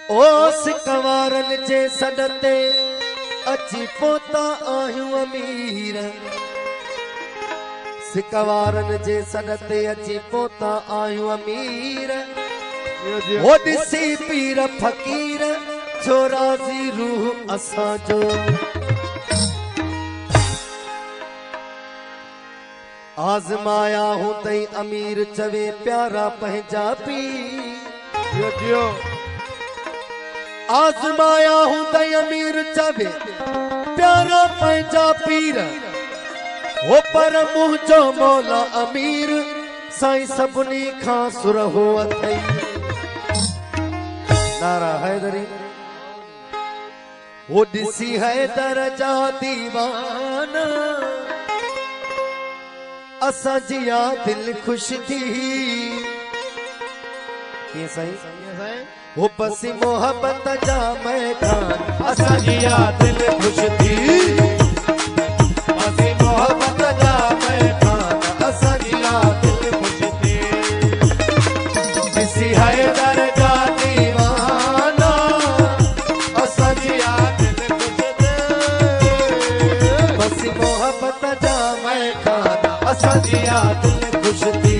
ओ सिकवारन जे सडते अची पोता आहियूं अमीर। सिकवारन जे सडते अची पोता आहियूं अमीर। ओ ॾिसी पीर फ़कीर जो राज़ी रूह असांजो। आज़माया हूं तई अमीर चवे प्यारा पंहिंजा पीर। आज़माया हूं तई अमीर चवे प्यारा पंहिंजा पीर। हो पर मुंहिंजो मौला अमीर साईं सभिनी खां सुरहो अथई। नारा हैदरी। वो ॾिसी हैदर जा दीवाना असांजी आ दिल खुश थी। कीअं साईं? वो बसी मोहब्बत जा मैदान असांजी आ दिल खुश थी। बसी मोहब्बत जा मैदान असांजी आ दिल खुश थी। ॾिसी हैदर जा दीवाना असांजी आ दिल खुश थी। बसी मोहब्बत जा मैदान असांजी आ दिल खुश थी।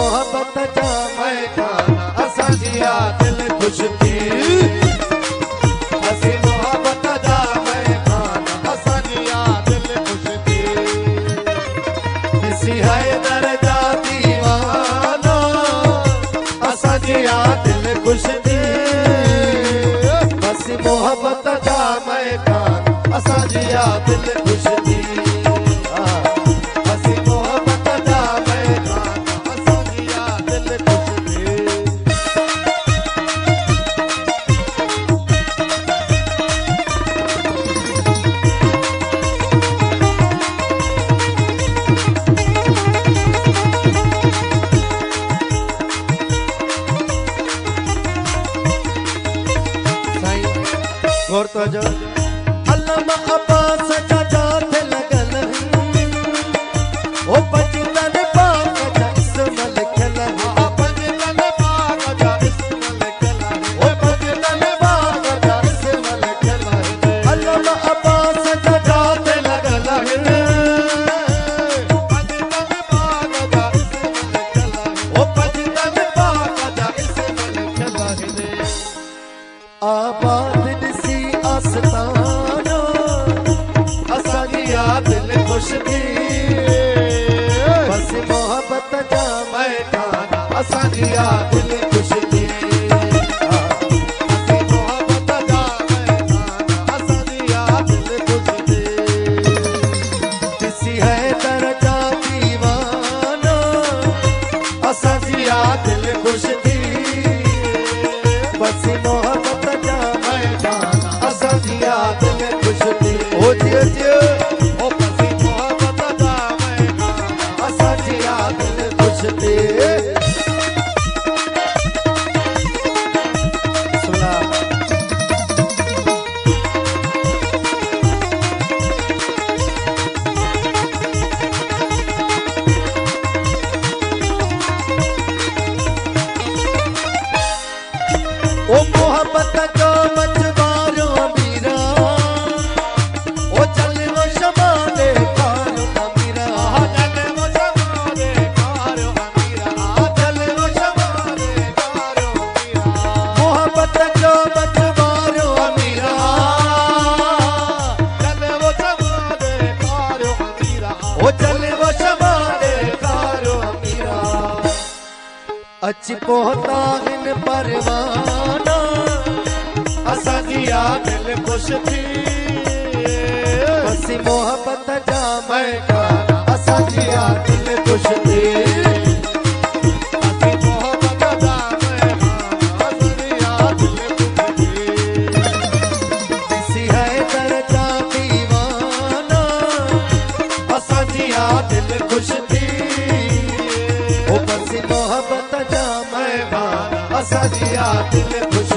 मोहब्बत जा मैदान असांजी आ दिल खुश थी। बसी मोहब्बत जा मैदान असांजी आ दिल खुश थी। ॾिसी हैदर जा दीवाना असांजी आ दिल खुश थी। बसी मोहब्बत जा मैदान असांजी आ दिल खुश थी। गौर तो जो अल्लामा अब्बास जा जात लगल ओ पंजतन पाक जा इसम लिखल। पंजतन पाक जा इसम लिखल। ओ पंजतन पाक जा इसम लिखल। अल्लामा अब्बास जा जात लगल पंजतन पाक जा इसम लिखल। ओ पंजतन पाक जा इसम लिखल। आबाद आस्ताना असांजी आ दिल खुश थी। बसी मोहब्बत जा मैदान असांजी आ दिल खुश थी। बसी मोहब्बत जा मैदान असांजी आ दिल खुश थी। ॾिसी हैदर जा दीवाना असांजी आ दिल खुश थी। बसी मोहब्बत जा मैदान असांजी आ दिल खुश थी। ओ जियो जियो ओ बसी मोहब्बत जा मैदान असांजी आ दिल खुश थी। सुना ओ मोहब्बत जो मझवारो अमीरा ओ चल वो शमाले कारो अमीरा। चल वो शमाले कारो अमीरा। चल वो शमाले कारो अमीरा। मोहब्बत जो मझवारो अमीरा अची पहुता हिन परवाना असां जी दिल खुश थी बसी मोहब्बत जा मैदान असां जी दिल खुश थी मोहब्बत जा मैदान असां जी दिल खुश